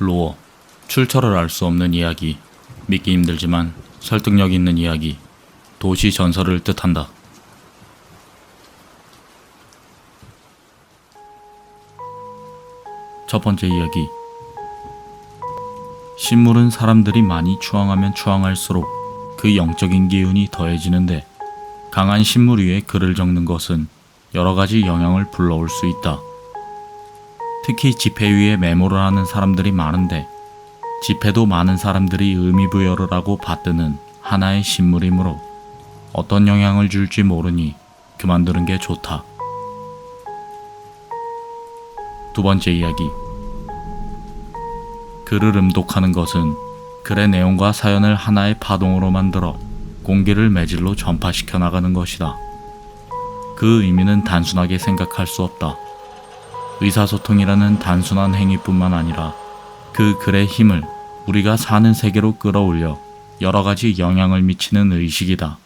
로어, 출처를 알 수 없는 이야기, 믿기 힘들지만 설득력 있는 이야기, 도시 전설을 뜻한다. 첫 번째 이야기. 신물은 사람들이 많이 추앙하면 추앙할수록 그 영적인 기운이 더해지는데, 강한 신물 위에 글을 적는 것은 여러 가지 영향을 불러올 수 있다. 특히 지폐 위에 메모를 하는 사람들이 많은데, 지폐도 많은 사람들이 의미부여를 하고 받드는 하나의 신물이므로 어떤 영향을 줄지 모르니 그만두는 게 좋다. 두 번째 이야기. 글을 음독하는 것은 글의 내용과 사연을 하나의 파동으로 만들어 공기를 매질로 전파시켜 나가는 것이다. 그 의미는 단순하게 생각할 수 없다. 의사소통이라는 단순한 행위뿐만 아니라 그 글의 힘을 우리가 사는 세계로 끌어올려 여러 가지 영향을 미치는 의식이다.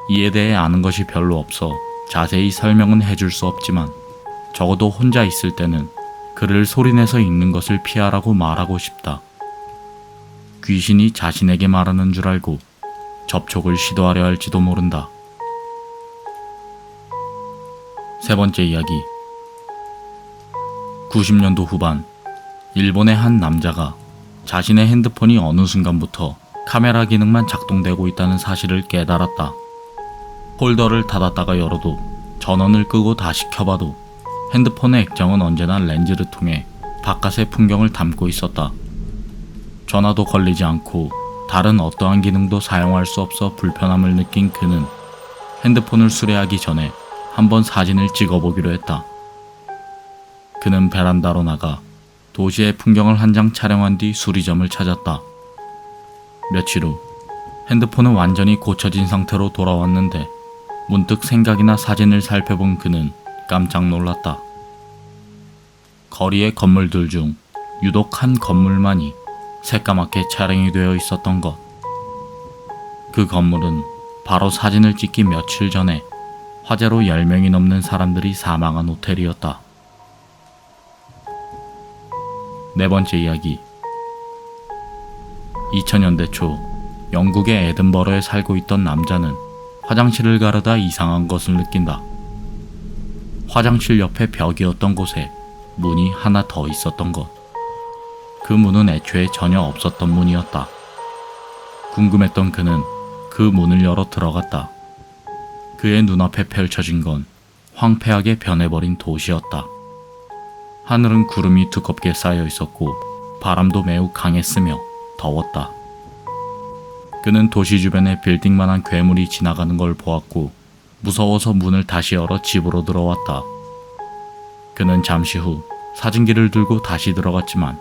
이에 대해 아는 것이 별로 없어 자세히 설명은 해줄 수 없지만, 적어도 혼자 있을 때는 글을 소리내서 읽는 것을 피하라고 말하고 싶다. 귀신이 자신에게 말하는 줄 알고 접촉을 시도하려 할지도 모른다. 세 번째 이야기. 90년도 후반, 일본의 한 남자가 자신의 핸드폰이 어느 순간부터 카메라 기능만 작동되고 있다는 사실을 깨달았다. 폴더를 닫았다가 열어도, 전원을 끄고 다시 켜봐도 핸드폰의 액정은 언제나 렌즈를 통해 바깥의 풍경을 담고 있었다. 전화도 걸리지 않고 다른 어떠한 기능도 사용할 수 없어 불편함을 느낀 그는 핸드폰을 수리하기 전에 한번 사진을 찍어보기로 했다. 그는 베란다로 나가 도시의 풍경을 한 장 촬영한 뒤 수리점을 찾았다. 며칠 후 핸드폰은 완전히 고쳐진 상태로 돌아왔는데, 문득 생각이나 사진을 살펴본 그는 깜짝 놀랐다. 거리의 건물들 중 유독 한 건물만이 새까맣게 촬영이 되어 있었던 것. 그 건물은 바로 사진을 찍기 며칠 전에 화재로 10명이 넘는 사람들이 사망한 호텔이었다. 네 번째 이야기. 2000년대 초, 영국의 에든버러에 살고 있던 남자는 화장실을 가르다 이상한 것을 느낀다. 화장실 옆에 벽이었던 곳에 문이 하나 더 있었던 것. 그 문은 애초에 전혀 없었던 문이었다. 궁금했던 그는 그 문을 열어 들어갔다. 그의 눈앞에 펼쳐진 건 황폐하게 변해버린 도시였다. 하늘은 구름이 두껍게 쌓여 있었고 바람도 매우 강했으며 더웠다. 그는 도시 주변에 빌딩만한 괴물이 지나가는 걸 보았고 무서워서 문을 다시 열어 집으로 들어왔다. 그는 잠시 후 사진기를 들고 다시 들어갔지만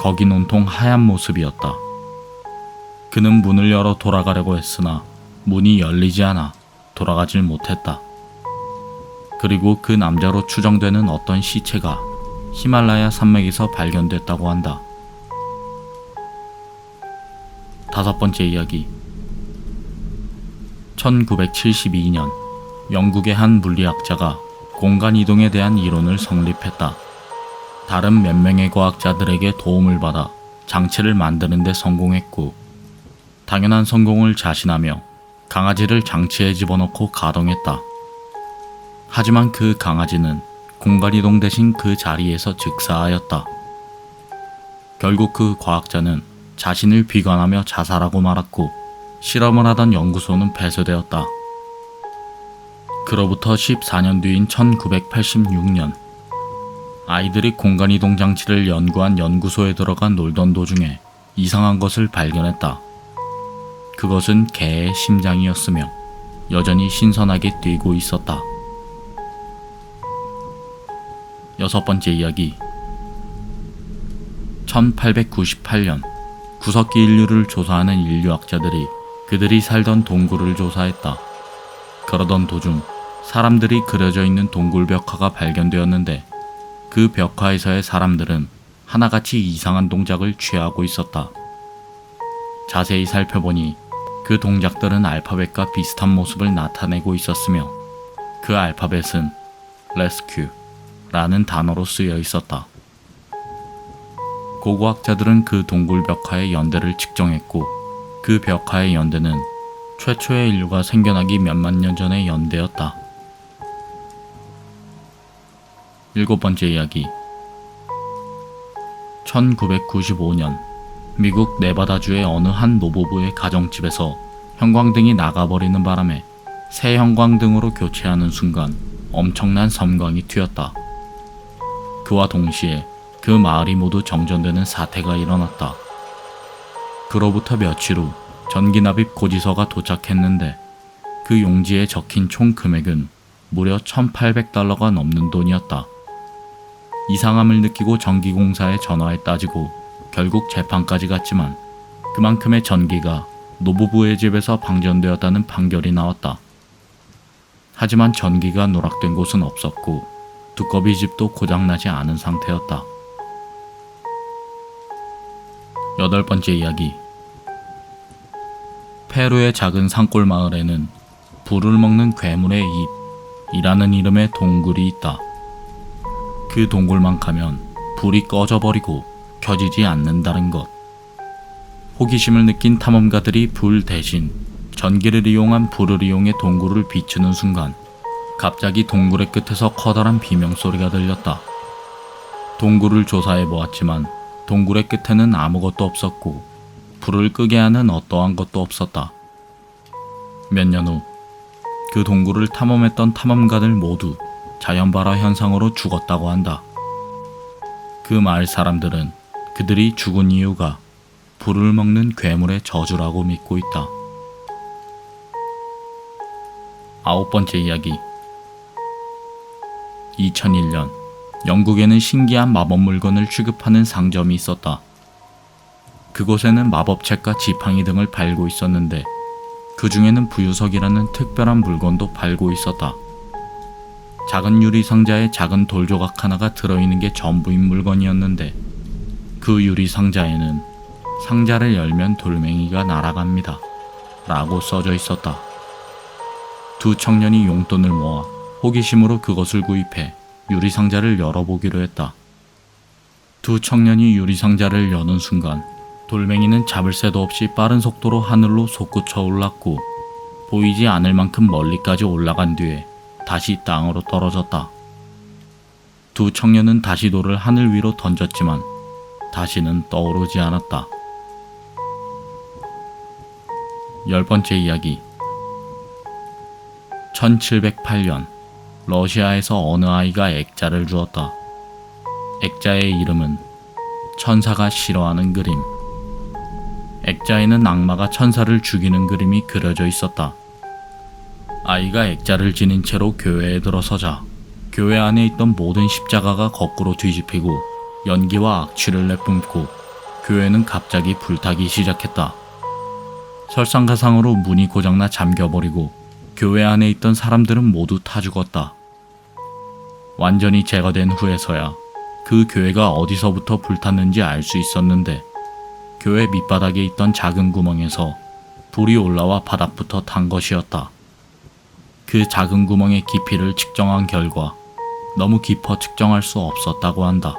거긴 온통 하얀 모습이었다. 그는 문을 열어 돌아가려고 했으나 문이 열리지 않아 돌아가질 못했다. 그리고 그 남자로 추정되는 어떤 시체가 히말라야 산맥에서 발견됐다고 한다. 다섯 번째 이야기. 1972년, 영국의 한 물리학자가 공간이동에 대한 이론을 성립했다. 다른 몇 명의 과학자들에게 도움을 받아 장치를 만드는 데 성공했고, 당연한 성공을 자신하며 강아지를 장치에 집어넣고 가동했다. 하지만 그 강아지는 공간이동 대신 그 자리에서 즉사하였다. 결국 그 과학자는 자신을 비관하며 자살하고 말았고, 실험을 하던 연구소는 폐쇄되었다. 그로부터 14년 뒤인 1986년, 아이들이 공간이동 장치를 연구한 연구소에 들어가 놀던 도중에 이상한 것을 발견했다. 그것은 개의 심장이었으며 여전히 신선하게 뛰고 있었다. 여섯 번째 이야기. 1898년, 구석기 인류를 조사하는 인류학자들이 그들이 살던 동굴을 조사했다. 그러던 도중 사람들이 그려져 있는 동굴 벽화가 발견되었는데, 그 벽화에서의 사람들은 하나같이 이상한 동작을 취하고 있었다. 자세히 살펴보니 그 동작들은 알파벳과 비슷한 모습을 나타내고 있었으며, 그 알파벳은 Rescue 라는 단어로 쓰여 있었다. 고고학자들은 그 동굴 벽화의 연대를 측정했고 그 벽화의 연대는 최초의 인류가 생겨나기 몇만 년 전의 연대였다. 7번째 이야기. 1995년 미국 네바다주의 어느 한 노부부의 가정집에서 형광등이 나가버리는 바람에 새 형광등으로 교체하는 순간 엄청난 섬광이 튀었다. 그와 동시에 그 마을이 모두 정전되는 사태가 일어났다. 그로부터 며칠 후 전기납입 고지서가 도착했는데 그 용지에 적힌 총 금액은 무려 $1,800가 넘는 돈이었다. 이상함을 느끼고 전기공사에 전화해 따지고 결국 재판까지 갔지만 그만큼의 전기가 노부부의 집에서 방전되었다는 판결이 나왔다. 하지만 전기가 누락된 곳은 없었고 두꺼비 집도 고장나지 않은 상태였다. 8번째 이야기. 페루의 작은 산골 마을에는 불을 먹는 괴물의 입이라는 이름의 동굴이 있다. 그 동굴만 가면 불이 꺼져버리고 켜지지 않는다는 것. 호기심을 느낀 탐험가들이 불 대신 전기를 이용한 불을 이용해 동굴을 비추는 순간 갑자기 동굴의 끝에서 커다란 비명소리가 들렸다. 동굴을 조사해 보았지만 동굴의 끝에는 아무것도 없었고 불을 끄게 하는 어떠한 것도 없었다. 몇 년 후 그 동굴을 탐험했던 탐험가들 모두 자연발화 현상으로 죽었다고 한다. 그 마을 사람들은 그들이 죽은 이유가 불을 먹는 괴물의 저주라고 믿고 있다. 9번째 이야기. 2001년 영국에는 신기한 마법 물건을 취급하는 상점이 있었다. 그곳에는 마법책과 지팡이 등을 팔고 있었는데 그 중에는 부유석이라는 특별한 물건도 팔고 있었다. 작은 유리 상자에 작은 돌 조각 하나가 들어있는 게 전부인 물건이었는데 그 유리 상자에는 상자를 열면 돌멩이가 날아갑니다 라고 써져 있었다. 두 청년이 용돈을 모아 호기심으로 그것을 구입해 유리 상자를 열어보기로 했다. 두 청년이 유리 상자를 여는 순간 돌멩이는 잡을 새도 없이 빠른 속도로 하늘로 솟구쳐 올랐고 보이지 않을 만큼 멀리까지 올라간 뒤에 다시 땅으로 떨어졌다. 두 청년은 다시 돌을 하늘 위로 던졌지만 다시는 떠오르지 않았다. 10번째 이야기. 1708년 러시아에서 어느 아이가 액자를 주었다. 액자의 이름은 천사가 싫어하는 그림. 액자에는 악마가 천사를 죽이는 그림이 그려져 있었다. 아이가 액자를 지닌 채로 교회에 들어서자 교회 안에 있던 모든 십자가가 거꾸로 뒤집히고 연기와 악취를 내뿜고 교회는 갑자기 불타기 시작했다. 설상가상으로 문이 고장나 잠겨버리고 교회 안에 있던 사람들은 모두 타 죽었다. 완전히 제거된 후에서야 그 교회가 어디서부터 불탔는지 알 수 있었는데 교회 밑바닥에 있던 작은 구멍에서 불이 올라와 바닥부터 탄 것이었다. 그 작은 구멍의 깊이를 측정한 결과 너무 깊어 측정할 수 없었다고 한다.